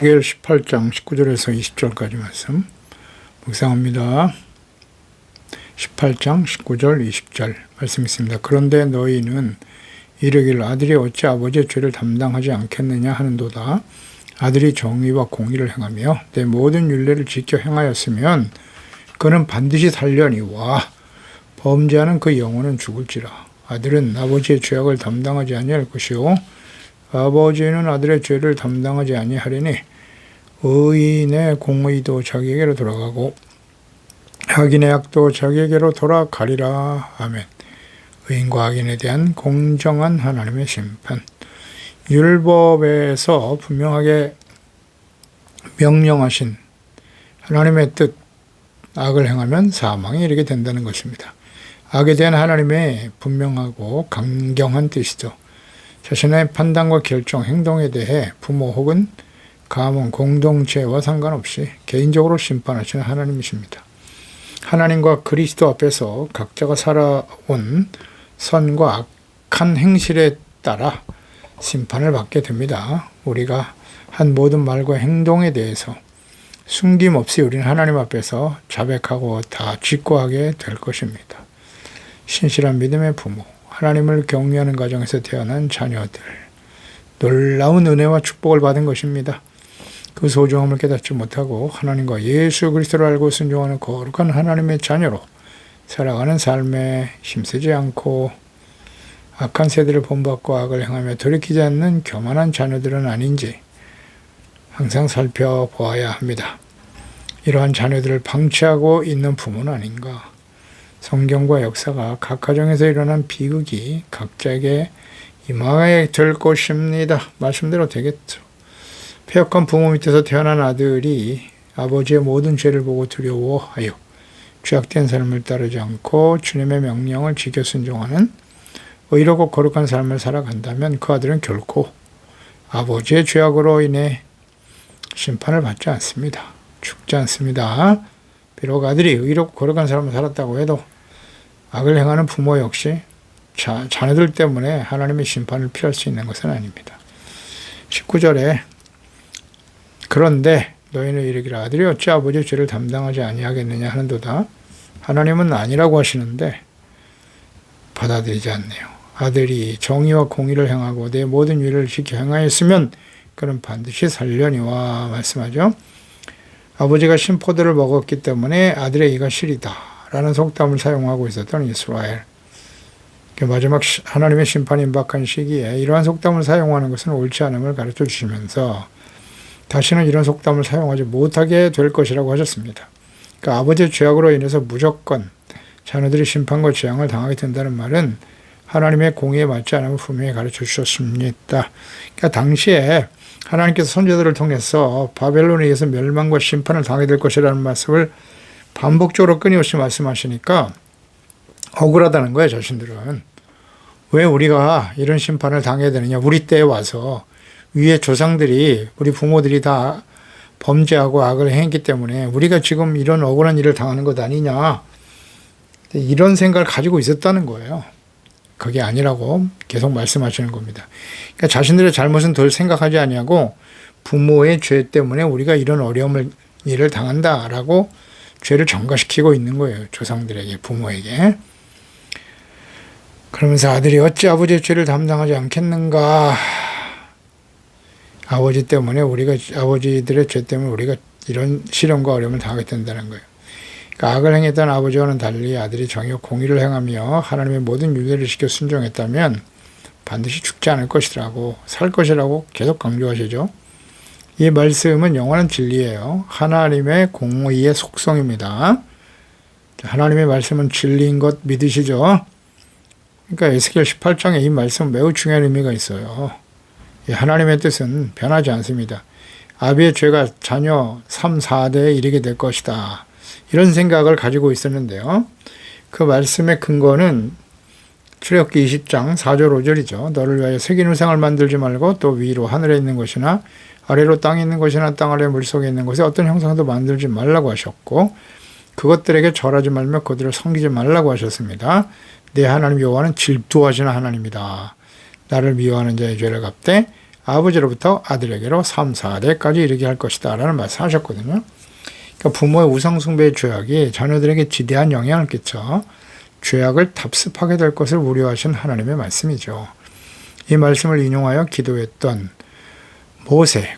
에스겔 18장 19절에서 20절까지 말씀 묵상합니다. 18장 19절 20절 말씀 있습니다. 그런데 너희는 이르기를 아들이 어찌 아버지의 죄를 담당하지 않겠느냐 하는도다. 아들이 정의와 공의를 행하며 내 모든 율례를 지켜 행하였으면 그는 반드시 살려니와 범죄하는 그 영혼은 죽을지라. 아들은 아버지의 죄악을 담당하지 아니할 것이요 아버지는 아들의 죄를 담당하지 아니하리니 의인의 공의도 자기에게로 돌아가고 악인의 악도 자기에게로 돌아가리라. 아멘. 의인과 악인에 대한 공정한 하나님의 심판. 율법에서 분명하게 명령하신 하나님의 뜻, 악을 행하면 사망에 이르게 된다는 것입니다. 악에 대한 하나님의 분명하고 강경한 뜻이죠. 자신의 판단과 결정, 행동에 대해 부모 혹은 가문, 공동체와 상관없이 개인적으로 심판하시는 하나님이십니다. 하나님과 그리스도 앞에서 각자가 살아온 선과 악한 행실에 따라 심판을 받게 됩니다. 우리가 한 모든 말과 행동에 대해서 숨김없이 우리는 하나님 앞에서 자백하고 다 직고하게 될 것입니다. 신실한 믿음의 부모, 하나님을 경외하는 가정에서 태어난 자녀들, 놀라운 은혜와 축복을 받은 것입니다. 그 소중함을 깨닫지 못하고 하나님과 예수 그리스도를 알고 순종하는 거룩한 하나님의 자녀로 살아가는 삶에 힘쓰지 않고 악한 세대를 본받고 악을 행하며 돌이키지 않는 교만한 자녀들은 아닌지 항상 살펴보아야 합니다. 이러한 자녀들을 방치하고 있는 부모는 아닌가. 성경과 역사가 각 가정에서 일어난 비극이 각자에게 임하게 될 것입니다. 말씀대로 되겠죠. 패역한 부모 밑에서 태어난 아들이 아버지의 모든 죄를 보고 두려워하여 죄악된 삶을 따르지 않고 주님의 명령을 지켜 순종하는 의롭고 거룩한 삶을 살아간다면 그 아들은 결코 아버지의 죄악으로 인해 심판을 받지 않습니다. 죽지 않습니다. 비록 아들이 의롭고 거룩한 삶을 살았다고 해도 악을 행하는 부모 역시 자녀들 때문에 하나님의 심판을 피할 수 있는 것은 아닙니다. 19절에 그런데 너희는 이르기를 아들이 어찌 아버지의 죄를 담당하지 아니하겠느냐 하는도다. 하나님은 아니라고 하시는데 받아들이지 않네요. 아들이 정의와 공의를 행하고 내 모든 일을 지켜 행하였으면 그는 반드시 살려니와 말씀하죠. 아버지가 신포도를 먹었기 때문에 아들의 이가 시리다 라는 속담을 사용하고 있었던 이스라엘. 마지막 하나님의 심판이 임박한 시기에 이러한 속담을 사용하는 것은 옳지 않음을 가르쳐 주시면서 다시는 이런 속담을 사용하지 못하게 될 것이라고 하셨습니다. 그러니까 아버지의 죄악으로 인해서 무조건 자녀들이 심판과 재앙을 당하게 된다는 말은 하나님의 공의에 맞지 않음을 분명히 가르쳐 주셨습니다. 그러니까 당시에 하나님께서 선지자들을 통해서 바벨론에 의해서 멸망과 심판을 당하게 될 것이라는 말씀을 반복적으로 끊임없이 말씀하시니까 억울하다는 거예요, 자신들은. 왜 우리가 이런 심판을 당해야 되느냐. 우리 때에 와서 위에 조상들이, 우리 부모들이 다 범죄하고 악을 행했기 때문에 우리가 지금 이런 억울한 일을 당하는 것 아니냐. 이런 생각을 가지고 있었다는 거예요. 그게 아니라고 계속 말씀하시는 겁니다. 그러니까 자신들의 잘못은 덜 생각하지 아니하고 부모의 죄 때문에 우리가 이런 어려움을, 일을 당한다라고 죄를 전가시키고 있는 거예요. 조상들에게, 부모에게. 그러면서 아들이 어찌 아버지의 죄를 담당하지 않겠는가. 아버지 때문에 아버지들의 죄 때문에 우리가 이런 시련과 어려움을 당하게 된다는 거예요. 그러니까 악을 행했던 아버지와는 달리 아들이 정의와 공의를 행하며 하나님의 모든 율례를 지켜 순종했다면 반드시 죽지 않을 것이라고, 살 것이라고 계속 강조하시죠. 이 말씀은 영원한 진리예요. 하나님의 공의의 속성입니다. 하나님의 말씀은 진리인 것 믿으시죠? 그러니까 에스겔 18장에 이 말씀은 매우 중요한 의미가 있어요. 하나님의 뜻은 변하지 않습니다. 아비의 죄가 자녀 3, 4대에 이르게 될 것이다. 이런 생각을 가지고 있었는데요. 그 말씀의 근거는 출애굽기 20장 4절 5절이죠. 너를 위하여 새긴 우상을 만들지 말고 또 위로 하늘에 있는 것이나 아래로 땅에 있는 것이나 땅 아래 물속에 있는 것에 어떤 형상도 만들지 말라고 하셨고 그것들에게 절하지 말며 그들을 섬기지 말라고 하셨습니다. 내 하나님 여호와는 질투하시는 하나님이다. 나를 미워하는 자의 죄를 갚되 아버지로부터 아들에게로 3, 4대까지 이르게 할 것이다 라는 말씀을 하셨거든요. 그러니까 부모의 우상숭배의 죄악이 자녀들에게 지대한 영향을 끼쳐 죄악을 답습하게 될 것을 우려하신 하나님의 말씀이죠. 이 말씀을 인용하여 기도했던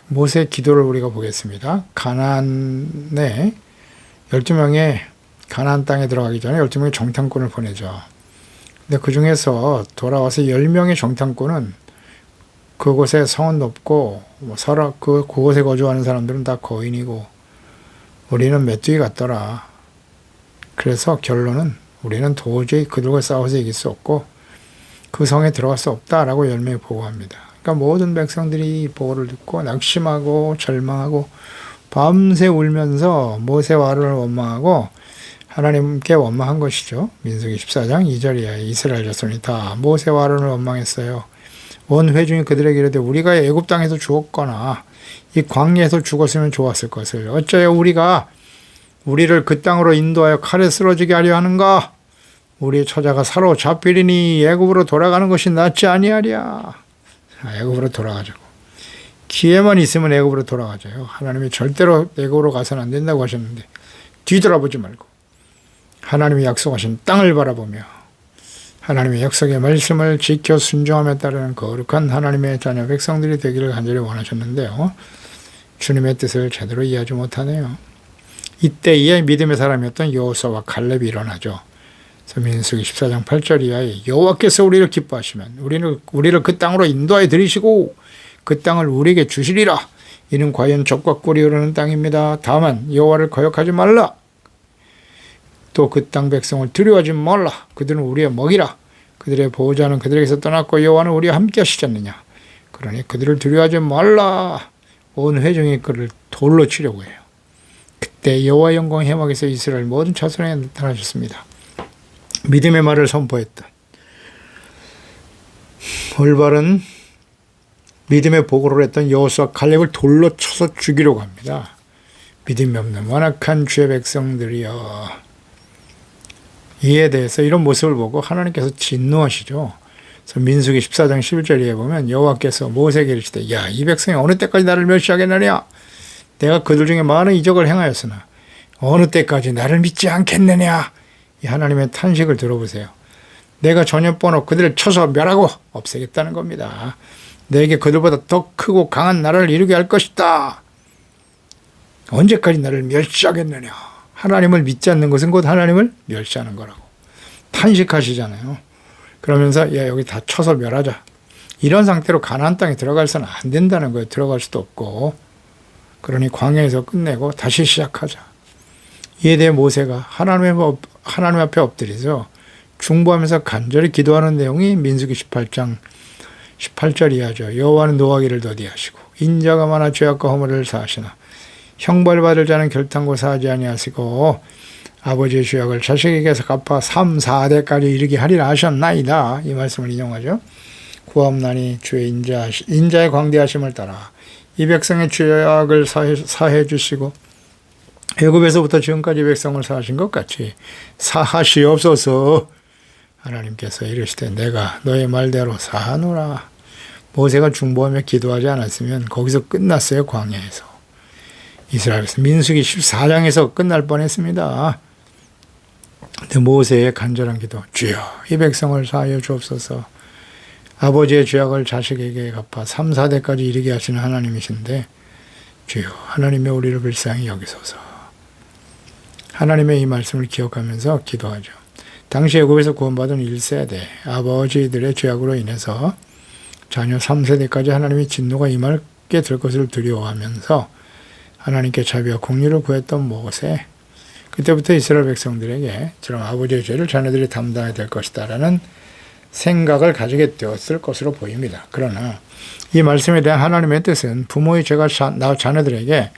모세의 기도를 우리가 보겠습니다. 가나안에 12명의 가나안 땅에 들어가기 전에 12명의 정탐꾼을 보내죠. 근데 그 중에서 돌아와서 10명의 정탐꾼은 그곳에 성은 높고 그곳에 거주하는 사람들은 다 거인이고 우리는 메뚜기 같더라. 그래서 결론은 우리는 도저히 그들과 싸워서 이길 수 없고 그 성에 들어갈 수 없다라고 열매에 보고합니다. 그러니까 모든 백성들이 보고를 듣고 낙심하고 절망하고 밤새 울면서 모세와 아론을 원망하고 하나님께 원망한 것이죠. 민수기 14장 2절 이하에 이스라엘 자손이 다 모세와 아론을 원망했어요. 온 회중이 그들에게 이르되 우리가 애굽 땅에서 죽었거나 이 광야에서 죽었으면 좋았을 것을 어쩌여 우리를 그 땅으로 인도하여 칼에 쓰러지게 하려 하는가? 우리의 처자가 사로잡히리니 애굽으로 돌아가는 것이 낫지 아니하랴. 애굽으로 돌아가자고. 기회만 있으면 애굽으로 돌아가자요. 하나님이 절대로 애굽으로 가서는 안 된다고 하셨는데 뒤돌아보지 말고 하나님이 약속하신 땅을 바라보며 하나님의 약속의 말씀을 지켜 순종함에 따르는 거룩한 하나님의 자녀 백성들이 되기를 간절히 원하셨는데요. 주님의 뜻을 제대로 이해하지 못하네요. 이때에 믿음의 사람이었던 여호수아와 갈렙이 일어나죠. 그래서 민수기 14장 8절 이하에 여호와께서 우리를 기뻐하시면 우리를 그 땅으로 인도하여 들이시고 그 땅을 우리에게 주시리라. 이는 과연 젖과 꿀이 흐르는 땅입니다. 다만 여호와를 거역하지 말라. 또 그 땅 백성을 두려워하지 말라. 그들은 우리의 먹이라. 그들의 보호자는 그들에게서 떠났고 여호와는 우리와 함께 하시지 않느냐. 그러니 그들을 두려워하지 말라. 온 회중이 그를 돌로 치려고 해요. 그때 여호와 영광이 해막에서 이스라엘 모든 자손에게 나타나셨습니다. 믿음의 말을 선포했던 올바른 믿음의 보고를 했던 여호수아 갈렙을 돌로 쳐서 죽이려고 합니다. 믿음이 없는 완악한 주의 백성들이여. 이에 대해서 이런 모습을 보고 하나님께서 진노하시죠. 그래서 민수기 14장 11절에 보면 여호와께서 모세에게 이르시되 야, 이 백성이 어느 때까지 나를 멸시하겠느냐? 내가 그들 중에 많은 이적을 행하였으나 어느 때까지 나를 믿지 않겠느냐? 이 하나님의 탄식을 들어보세요. 내가 전염번호 그들을 쳐서 멸하고 없애겠다는 겁니다. 내게 그들보다 더 크고 강한 나라를 이루게 할 것이다. 언제까지 나를 멸시하겠느냐. 하나님을 믿지 않는 것은 곧 하나님을 멸시하는 거라고 탄식하시잖아요. 그러면서 야, 여기 다 쳐서 멸하자. 이런 상태로 가나안 땅에 들어가서는 안 된다는 거예요. 들어갈 수도 없고. 그러니 광야에서 끝내고 다시 시작하자. 이에 대해 모세가 하나님 앞에 엎드려서 중보하면서 간절히 기도하는 내용이 민수기 18장 18절 이하죠. 여호와는 노하기를 더디하시고 인자가 많아 죄악과 허물을 사하시나 형벌받을 자는 결탄고 사하지 아니하시고 아버지의 죄악을 자식에게서 갚아 3, 4대까지 이르게 하리라 하셨나이다. 이 말씀을 인용하죠. 구함나니 주의 인자의 광대하심을 따라 이 백성의 죄악을 사해 주시고 애굽에서부터 지금까지 백성을 사하신 것 같이 사하시옵소서. 하나님께서 이르시되 내가 너의 말대로 사하노라. 모세가 중보하며 기도하지 않았으면 거기서 끝났어요. 광야에서. 이스라엘에서 민수기 14장에서 끝날 뻔했습니다. 근데 모세의 간절한 기도, 주여 이 백성을 사하여 주옵소서. 아버지의 죄악을 자식에게 갚아 3, 4대까지 이르게 하시는 하나님이신데 주여 하나님의 우리를 불쌍히 여기소서. 하나님의 이 말씀을 기억하면서 기도하죠. 당시 애굽에서 구원받은 1세대 아버지들의 죄악으로 인해서 자녀 3세대까지 하나님의 진노가 임하게 될 것을 두려워하면서 하나님께 자비와 공의를 구했던 모세. 그때부터 이스라엘 백성들에게 저런 아버지의 죄를 자녀들이 담당해야 될 것이다 라는 생각을 가지게 되었을 것으로 보입니다. 그러나 이 말씀에 대한 하나님의 뜻은 부모의 죄가 자녀들에게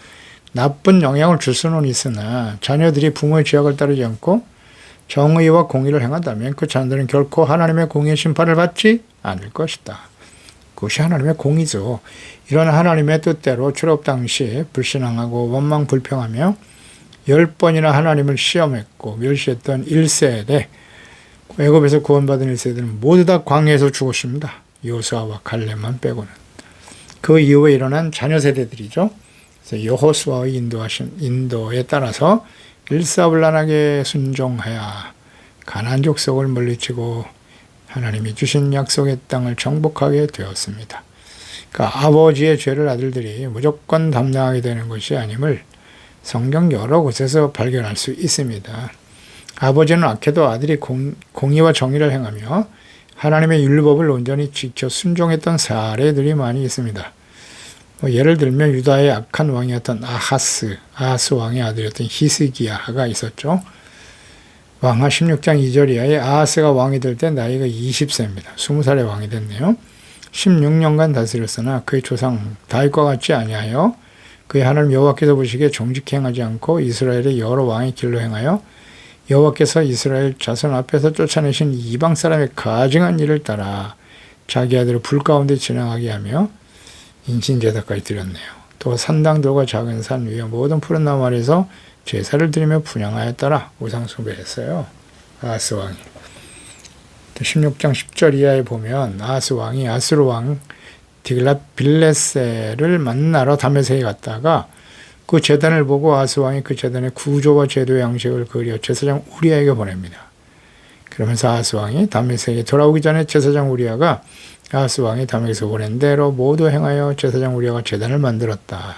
나쁜 영향을 줄 수는 있으나 자녀들이 부모의 죄악을 따르지 않고 정의와 공의를 행한다면 그 자녀들은 결코 하나님의 공의의 심판을 받지 않을 것이다. 그것이 하나님의 공의죠. 이런 하나님의 뜻대로 출애굽 당시 불신앙하고 원망 불평하며 10번이나 하나님을 시험했고 멸시했던 1세대, 애굽에서 구원받은 1세대는 모두 다 광야에서 죽었습니다. 여호수아와 갈렙만 빼고는. 그 이후에 일어난 자녀 세대들이죠. 그래서 여호수아의 인도에 따라서 일사불란하게 순종하여 가나안 족속을 물리치고 하나님이 주신 약속의 땅을 정복하게 되었습니다. 그러니까 아버지의 죄를 아들들이 무조건 담당하게 되는 것이 아님을 성경 여러 곳에서 발견할 수 있습니다. 아버지는 악해도 아들이 공의와 정의를 행하며 하나님의 율법을 온전히 지켜 순종했던 사례들이 많이 있습니다. 예를 들면 유다의 악한 왕이었던 아하스 왕의 아들이었던 히스기야가 있었죠. 왕하 16장 2절 이하에 아하스가 왕이 될 때 나이가 20세입니다. 20살에 왕이 됐네요. 16년간 다스렸으나 그의 조상 다윗과 같지 아니하여 그의 하나님 여호와께서 보시기에 정직히 행하지 않고 이스라엘의 여러 왕의 길로 행하여 여호와께서 이스라엘 자손 앞에서 쫓아내신 이방 사람의 가증한 일을 따라 자기 아들을 불 가운데 지나가게 하며 인신제사까지 드렸네요. 또 산당들과 작은 산 위에 모든 푸른 나무 아래에서 제사를 드리며 분향하였더라. 우상 숭배했어요. 아하스 왕이. 16장 10절 이하에 보면 아하스 왕이 아수르 왕 디글랏 빌레셀을 만나러 다메섹에 갔다가 그 제단을 보고 아하스 왕이 그 제단의 구조와 제도의 양식을 그려 제사장 우리아에게 보냅니다. 그러면서 아하스 왕이 다메섹에 돌아오기 전에 제사장 우리아가 아하스 왕이 다메섹에서 보낸 대로 모두 행하여 제사장 우리아가 제단을 만들었다.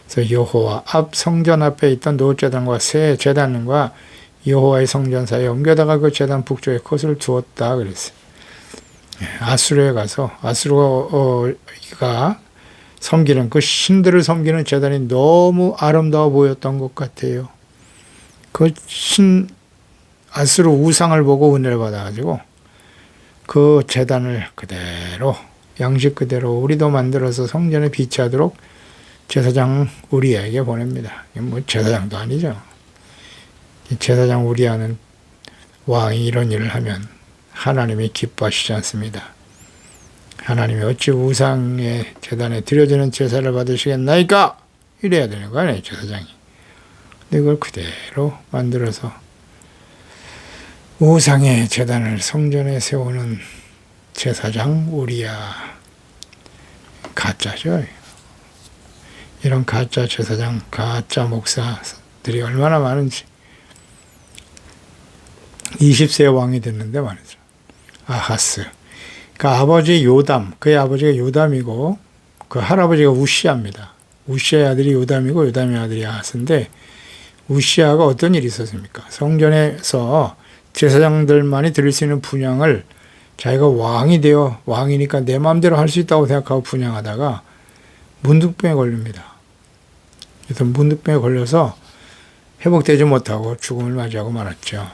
그래서 여호와 앞 성전 앞에 있던 노제단과 새 제단과 여호와의 성전 사이에 옮겨다가 그 제단 북쪽에 컷을 두었다 그랬어요. 아수르에 가서 아수르가 섬기는 그 신들을 섬기는 제단이 너무 아름다워 보였던 것 같아요. 그 아수르 우상을 보고 은혜를 받아가지고 그 제단을 그대로 양식 그대로 우리도 만들어서 성전에 비치하도록 제사장 우리아에게 보냅니다. 뭐 제사장도 아니죠. 제사장 우리아는 왕이 이런 일을 하면 하나님이 기뻐하시지 않습니다. 하나님이 어찌 우상의 제단에 드려지는 제사를 받으시겠나이까? 이래야 되는 거 아니에요, 제사장이. 근데 그걸 그대로 만들어서 우상의 제단을 성전에 세우는 제사장 우리아. 가짜죠. 이런 가짜 제사장, 가짜 목사들이 얼마나 많은지. 20세 왕이 됐는데 말이죠. 아하스. 그 아버지 요담, 그의 아버지가 요담이고 그 할아버지가 우시아입니다. 우시아의 아들이 요담이고 요담의 아들이 아하스인데 우시아가 어떤 일이 있었습니까? 성전에서 제사장들만이 드릴 수 있는 분향을 자기가 왕이 되어 왕이니까 내 마음대로 할 수 있다고 생각하고 분향하다가 문둥병에 걸립니다. 그래서 문둥병에 걸려서 회복되지 못하고 죽음을 맞이하고 말았죠.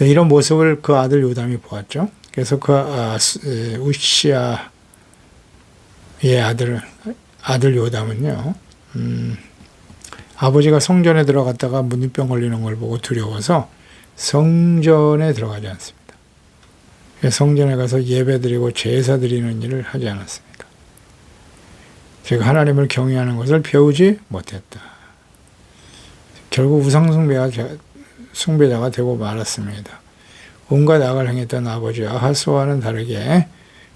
이런 모습을 그 아들 요담이 보았죠. 그래서 그 우시아의 아들 요담은요, 아버지가 성전에 들어갔다가 문둥병 걸리는 걸 보고 두려워서 성전에 들어가지 않습니다. 성전에 가서 예배드리고 제사 드리는 일을 하지 않았습니다. 제가 하나님을 경외하는 것을 배우지 못했다. 결국 숭배자가 되고 말았습니다. 온갖 악을 행했던 아버지 아하스와는 다르게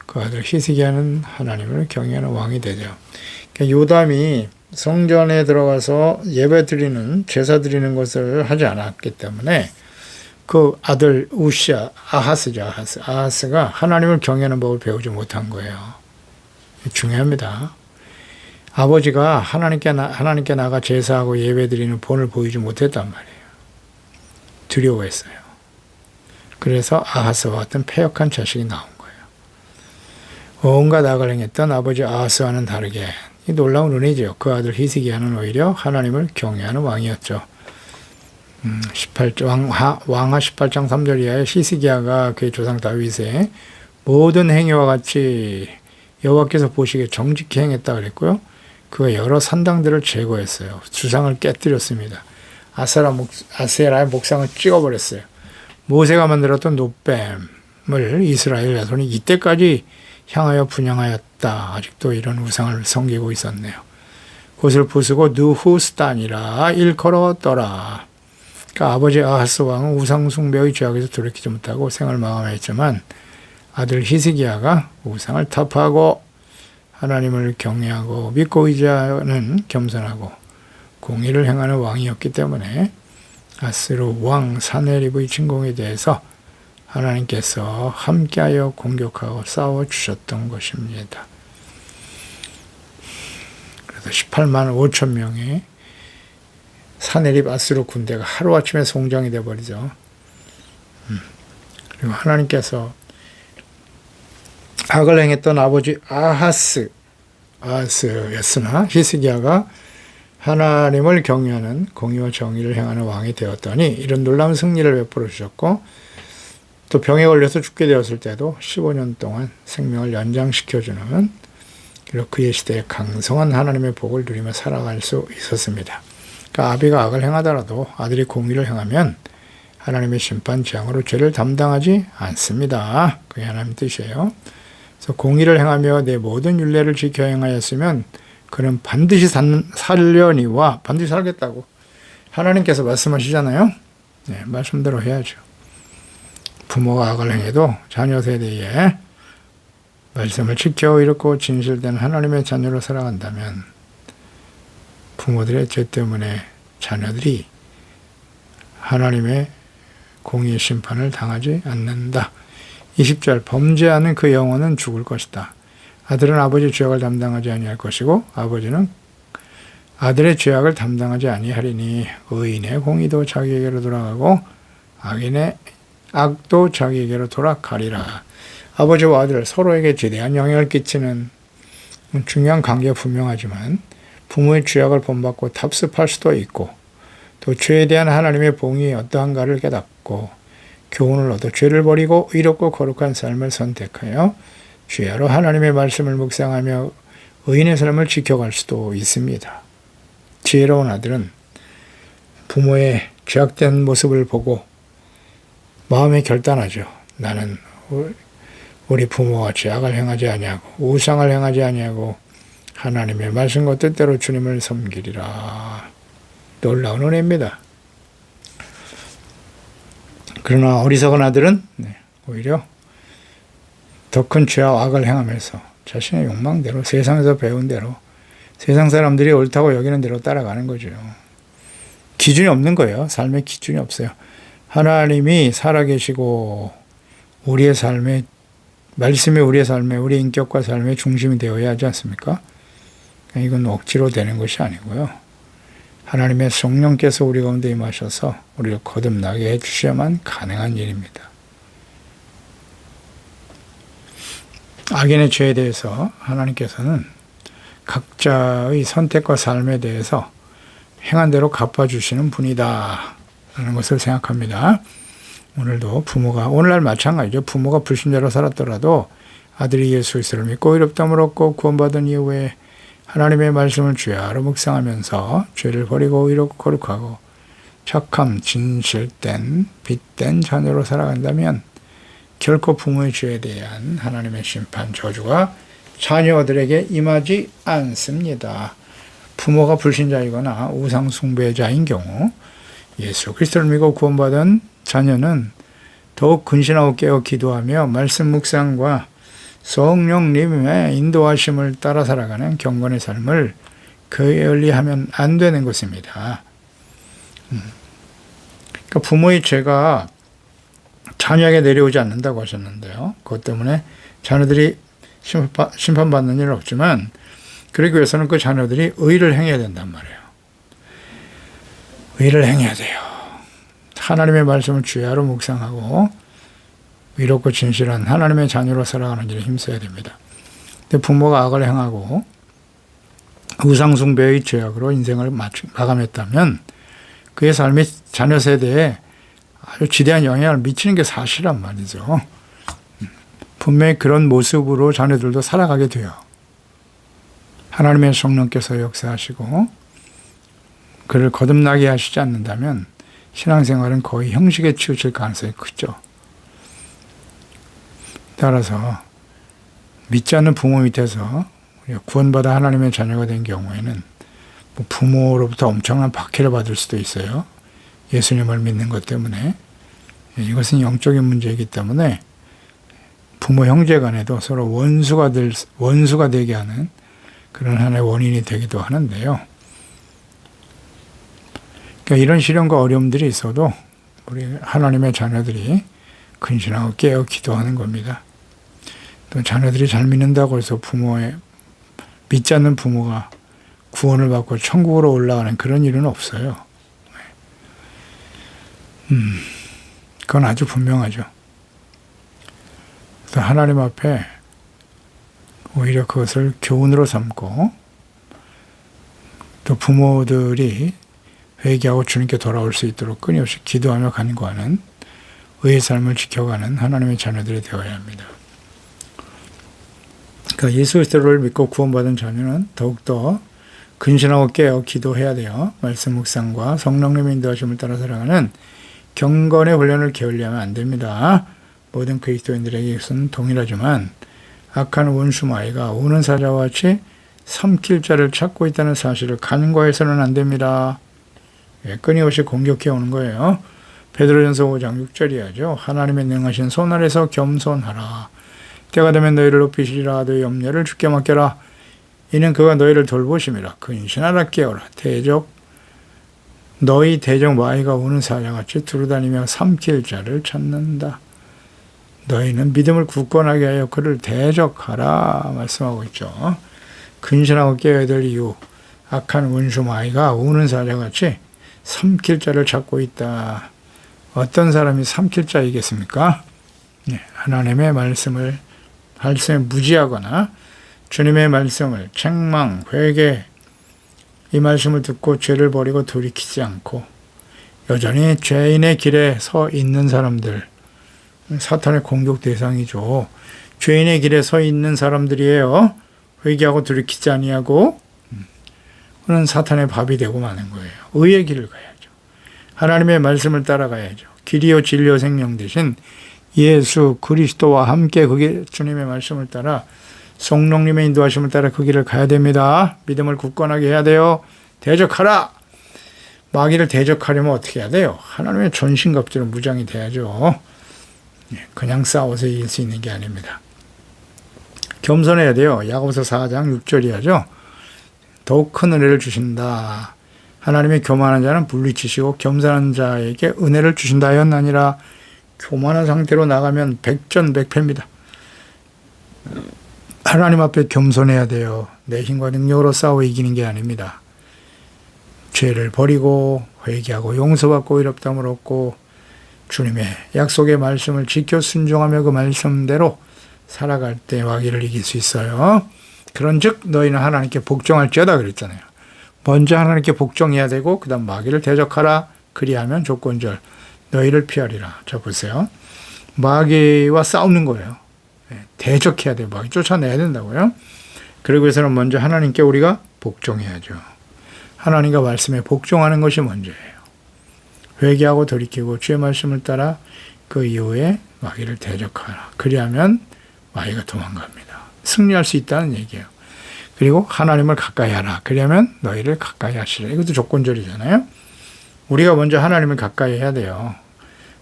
그 아들 히스기야는 하나님을 경외하는 왕이 되죠. 그러니까 요담이 성전에 들어가서 예배 드리는 제사 드리는 것을 하지 않았기 때문에 그 아들 우시아 아하스가 하나님을 경외하는 법을 배우지 못한 거예요. 중요합니다. 아버지가 하나님께 나가 제사하고 예배 드리는 본을 보이지 못했단 말이에요. 두려워했어요. 그래서 아하스와 같은 패역한 자식이 나온 거예요. 온갖 악을 행했던 아버지 아하스와는 다르게 이 놀라운 은혜죠. 그 아들 히스기야는 오히려 하나님을 경외하는 왕이었죠. 왕하 18장 3절 이하에 히스기야가 그의 조상 다윗의 모든 행위와 같이 여호와께서 보시기에 정직히 행했다 그랬고요. 그가 여러 산당들을 제거했어요. 주상을 깨뜨렸습니다. 아세라의 목상을 찍어버렸어요. 모세가 만들었던 놋뱀을 이스라엘 자손이 이때까지 향하여 분향하였다. 아직도 이런 우상을 섬기고 있었네요. 그것을 부수고 느후스단이라 일컬었더라. 그러니까 아버지 아하스 왕은 우상 숭배의 죄악에서 돌이키지 못하고 생을 마감했지만 아들 히스기야가 우상을 타파하고 하나님을 경외하고 믿고 의지하는 겸손하고 공의를 행하는 왕이었기 때문에 아스루 왕 사네립의 진공에 대해서 하나님께서 함께하여 공격하고 싸워주셨던 것입니다. 그래서 18만 5천 명의 사네립 아스루 군대가 하루아침에 송장이 되어버리죠. 그리고 하나님께서 악을 행했던 아버지 아하스였으나 히스기야가 하나님을 경외하는 공의와 정의를 행하는 왕이 되었더니 이런 놀라운 승리를 베풀어 주셨고 또 병에 걸려서 죽게 되었을 때도 15년 동안 생명을 연장시켜주는 그리고 그의 시대에 강성한 하나님의 복을 누리며 살아갈 수 있었습니다. 그러니까 아비가 악을 행하더라도 아들이 공의를 행하면 하나님의 심판 재앙으로 죄를 담당하지 않습니다. 그게 하나님 뜻이에요. 그래서 공의를 행하며 내 모든 율례를 지켜 행하였으면 그는 반드시 살려니와 반드시 살겠다고 하나님께서 말씀하시잖아요. 네, 말씀대로 해야죠. 부모가 악을 행해도 자녀 세대에 말씀을 지켜 이렇고 진실된 하나님의 자녀로 살아간다면 부모들의 죄 때문에 자녀들이 하나님의 공의의 심판을 당하지 않는다. 20절 범죄하는 그 영혼은 죽을 것이다. 아들은 아버지의 죄악을 담당하지 아니할 것이고 아버지는 아들의 죄악을 담당하지 아니하리니 의인의 공의도 자기에게로 돌아가고 악인의 악도 자기에게로 돌아가리라. 아버지와 아들 서로에게 지대한 영향을 끼치는 중요한 관계가 분명하지만 부모의 죄악을 본받고 답습할 수도 있고 또 죄에 대한 하나님의 봉이 어떠한가를 깨닫고 교훈을 얻어 죄를 버리고 의롭고 거룩한 삶을 선택하여 주야로 하나님의 말씀을 묵상하며 의인의 삶을 지켜갈 수도 있습니다. 지혜로운 아들은 부모의 죄악된 모습을 보고 마음에 결단하죠. 나는 우리 부모와 죄악을 행하지 아니하고 우상을 행하지 아니하고 하나님의 말씀과 뜻대로 주님을 섬기리라. 놀라운 은혜입니다. 그러나 어리석은 아들은 오히려 더 큰 죄와 악을 행하면서 자신의 욕망대로 세상에서 배운 대로 세상 사람들이 옳다고 여기는 대로 따라가는 거죠. 기준이 없는 거예요. 삶의 기준이 없어요. 하나님이 살아계시고 우리의 삶에 말씀이 우리의 삶에 우리 인격과 삶의 중심이 되어야 하지 않습니까? 이건 억지로 되는 것이 아니고요. 하나님의 성령께서 우리 가운데 임하셔서 우리를 거듭나게 해주셔야만 가능한 일입니다. 악인의 죄에 대해서 하나님께서는 각자의 선택과 삶에 대해서 행한 대로 갚아주시는 분이다 라는 것을 생각합니다. 오늘도 부모가 오늘날 마찬가지죠. 부모가 불신자로 살았더라도 아들이 예수 그리스도를 믿고 의롭다함을 얻고 구원받은 이후에 하나님의 말씀을 주야로 묵상하면서 죄를 버리고 의롭고 거룩하고 착함, 진실된, 빛된 자녀로 살아간다면 결코 부모의 죄에 대한 하나님의 심판, 저주가 자녀들에게 임하지 않습니다. 부모가 불신자이거나 우상 숭배자인 경우 예수 그리스도를 믿고 구원받은 자녀는 더욱 근신하고 깨어 기도하며 말씀 묵상과 성령님의 인도하심을 따라 살아가는 경건의 삶을 게을리하면 안 되는 것입니다. 그러니까 부모의 죄가 자녀에게 내려오지 않는다고 하셨는데요. 그것 때문에 자녀들이 심판받는 일은 없지만 그러기 위해서는 그 자녀들이 의를 행해야 된단 말이에요. 의를 행해야 돼요. 하나님의 말씀을 주야로 묵상하고 의롭고 진실한 하나님의 자녀로 살아가는 일에 힘써야 됩니다. 근데 부모가 악을 행하고 우상숭배의 죄악으로 인생을 마감했다면 그의 삶이 자녀 세대에 아주 지대한 영향을 미치는 게 사실란 말이죠. 분명히 그런 모습으로 자녀들도 살아가게 돼요. 하나님의 성령께서 역사하시고 그를 거듭나게 하시지 않는다면 신앙생활은 거의 형식에 치우칠 가능성이 크죠. 따라서 믿지 않는 부모 밑에서 우리가 구원받아 하나님의 자녀가 된 경우에는 부모로부터 엄청난 박해를 받을 수도 있어요. 예수님을 믿는 것 때문에. 이것은 영적인 문제이기 때문에 부모 형제 간에도 서로 원수가 되게 하는 그런 하나의 원인이 되기도 하는데요. 그러니까 이런 시련과 어려움들이 있어도 우리 하나님의 자녀들이 근신하고 깨어 기도하는 겁니다. 또 자녀들이 잘 믿는다고 해서 믿지 않는 부모가 구원을 받고 천국으로 올라가는 그런 일은 없어요. 그건 아주 분명하죠. 그래서 하나님 앞에 오히려 그것을 교훈으로 삼고 또 부모들이 회개하고 주님께 돌아올 수 있도록 끊임없이 기도하며 간구하는 의의 삶을 지켜가는 하나님의 자녀들이 되어야 합니다. 그러니까 예수 그리스도를 믿고 구원받은 자녀는 더욱더 근신하고 깨어 기도해야 돼요. 말씀 묵상과 성령님의 인도하심을 따라 살아가는 경건의 훈련을 게을리하면 안 됩니다. 모든 그리스도인들에게 이것은 동일하지만 악한 원수마귀가 우는 사자와 같이 삼킬 자를 찾고 있다는 사실을 간과해서는 안 됩니다. 끊임없이 공격해 오는 거예요. 베드로전서 5장 6절이야죠. 하나님의 능하신 손 아래서 겸손하라. 때가 되면 너희를 높이시리라. 너희 염려를 주께 맡겨라. 이는 그가 너희를 돌보심이라. 근신하라 깨어라. 너희 대적 마귀가 우는 사자같이 두루다니며 삼킬 자를 찾는다. 너희는 믿음을 굳건하게 하여 그를 대적하라 말씀하고 있죠. 근신하고 깨어야 될 이유, 악한 원수 마귀가 우는 사자같이 삼킬 자를 찾고 있다. 어떤 사람이 삼킬 자이겠습니까? 하나님의 말씀에 무지하거나 주님의 말씀을 책망, 회개, 이 말씀을 듣고 죄를 버리고 돌이키지 않고 여전히 죄인의 길에 서 있는 사람들, 사탄의 공격 대상이죠. 죄인의 길에 서 있는 사람들이에요. 회개하고 돌이키지 아니하고 그런 사탄의 밥이 되고 마는 거예요. 의의 길을 가야죠. 하나님의 말씀을 따라가야죠. 길이요 진리요 생명 되신 예수 그리스도와 함께 그게 주님의 말씀을 따라 성령님의 인도하심을 따라 그 길을 가야 됩니다. 믿음을 굳건하게 해야 돼요. 대적하라. 마귀를 대적하려면 어떻게 해야 돼요? 하나님의 전신갑주로 무장이 돼야죠. 그냥 싸워서 이길 수 있는 게 아닙니다. 겸손해야 돼요. 야고보서 4장 6절이야죠. 더욱 큰 은혜를 주신다. 하나님의 교만한 자는 물리치시고 겸손한 자에게 은혜를 주신다 하였나니라. 교만한 상태로 나가면 백전백패입니다. 하나님 앞에 겸손해야 돼요. 내 힘과 능력으로 싸워 이기는 게 아닙니다. 죄를 버리고 회개하고 용서받고 의롭다함을 얻고 주님의 약속의 말씀을 지켜 순종하며 그 말씀대로 살아갈 때 마귀를 이길 수 있어요. 그런즉 너희는 하나님께 복종할지어다 그랬잖아요. 먼저 하나님께 복종해야 되고 그 다음 마귀를 대적하라. 그리하면 조건절 너희를 피하리라. 자 보세요. 마귀와 싸우는 거예요. 대적해야 돼요. 마귀 쫓아내야 된다고요. 그러기 위해서는 먼저 하나님께 우리가 복종해야죠. 하나님과 말씀에 복종하는 것이 먼저예요. 회개하고 돌이키고 주의 말씀을 따라 그 이후에 마귀를 대적하라. 그리하면 마귀가 도망갑니다. 승리할 수 있다는 얘기예요. 그리고 하나님을 가까이 하라. 그러면 너희를 가까이 하시라. 이것도 조건절이잖아요. 우리가 먼저 하나님을 가까이 해야 돼요.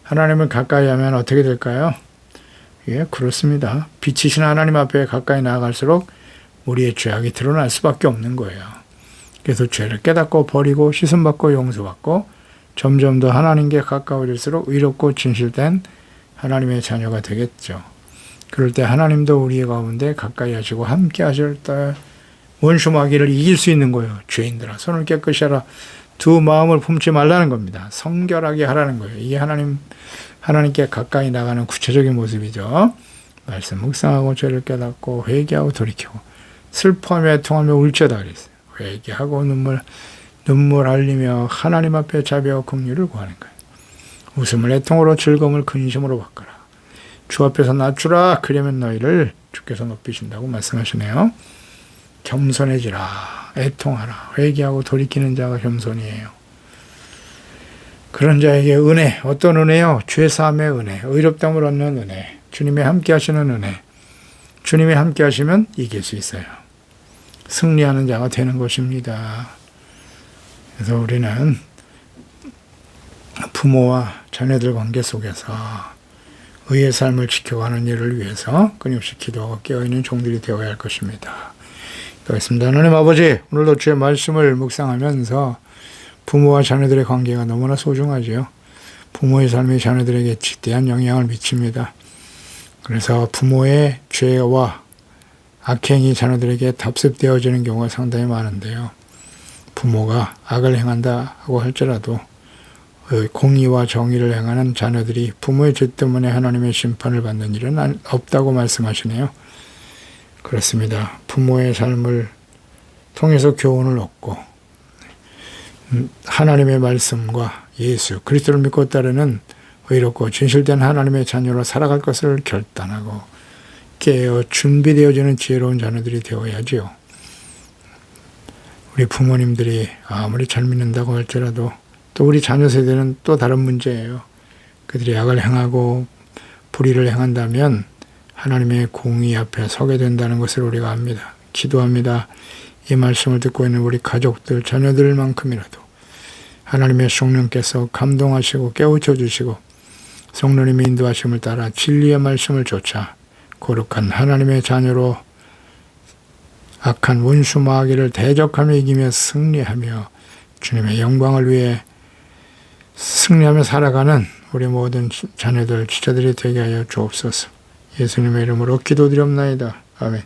하나님을 가까이 하면 어떻게 될까요? 예, 그렇습니다. 빛이신 하나님 앞에 가까이 나아갈수록 우리의 죄악이 드러날 수밖에 없는 거예요. 그래서 죄를 깨닫고 버리고 씻음받고 용서받고 점점 더 하나님께 가까워질수록 의롭고 진실된 하나님의 자녀가 되겠죠. 그럴 때 하나님도 우리 가운데 가까이 하시고 함께 하실 때 원수 마귀를 이길 수 있는 거예요. 죄인들아 손을 깨끗이 하라. 두 마음을 품지 말라는 겁니다. 성결하게 하라는 거예요. 이게 하나님께 가까이 나가는 구체적인 모습이죠. 말씀 묵상하고 죄를 깨닫고 회개하고 돌이키고 슬퍼하며 애통하며 울지어다 그랬어요. 회개하고 눈물 흘리며 하나님 앞에 자비와 긍휼을 구하는 거예요. 웃음을 애통으로 즐거움을 근심으로 바꿔라. 주 앞에서 낮추라. 그러면 너희를 주께서 높이신다고 말씀하시네요. 겸손해지라. 애통하라. 회개하고 돌이키는 자가 겸손이에요. 그런 자에게 은혜, 어떤 은혜요? 죄사함의 은혜, 의롭다함을 얻는 은혜, 주님이 함께 하시는 은혜. 주님이 함께 하시면 이길 수 있어요. 승리하는 자가 되는 것입니다. 그래서 우리는 부모와 자녀들 관계 속에서 의의 삶을 지켜가는 일을 위해서 끊임없이 기도하고 깨어있는 종들이 되어야 할 것입니다. 기도하겠습니다. 하나님 아버지, 오늘도 주의 말씀을 묵상하면서 부모와 자녀들의 관계가 너무나 소중하지요. 부모의 삶이 자녀들에게 직대한 영향을 미칩니다. 그래서 부모의 죄와 악행이 자녀들에게 답습되어지는 경우가 상당히 많은데요. 부모가 악을 행한다고 할지라도 공의와 정의를 행하는 자녀들이 부모의 죄 때문에 하나님의 심판을 받는 일은 없다고 말씀하시네요. 그렇습니다. 부모의 삶을 통해서 교훈을 얻고 하나님의 말씀과 예수 그리스도를 믿고 따르는 의롭고 진실된 하나님의 자녀로 살아갈 것을 결단하고 깨어 준비되어지는 지혜로운 자녀들이 되어야지요. 우리 부모님들이 아무리 잘 믿는다고 할지라도 또 우리 자녀 세대는 또 다른 문제예요. 그들이 악을 행하고 불의를 행한다면 하나님의 공의 앞에 서게 된다는 것을 우리가 압니다. 기도합니다. 이 말씀을 듣고 있는 우리 가족들, 자녀들만큼이라도 하나님의 성령께서 감동하시고 깨우쳐 주시고 성령님의 인도하심을 따라 진리의 말씀을 좇아 거룩한 하나님의 자녀로 악한 원수 마귀를 대적하며 이기며 승리하며 주님의 영광을 위해 승리하며 살아가는 우리 모든 자녀들, 지체들이 되게 하여 주옵소서. 예수님의 이름으로 기도드리옵나이다. 아멘.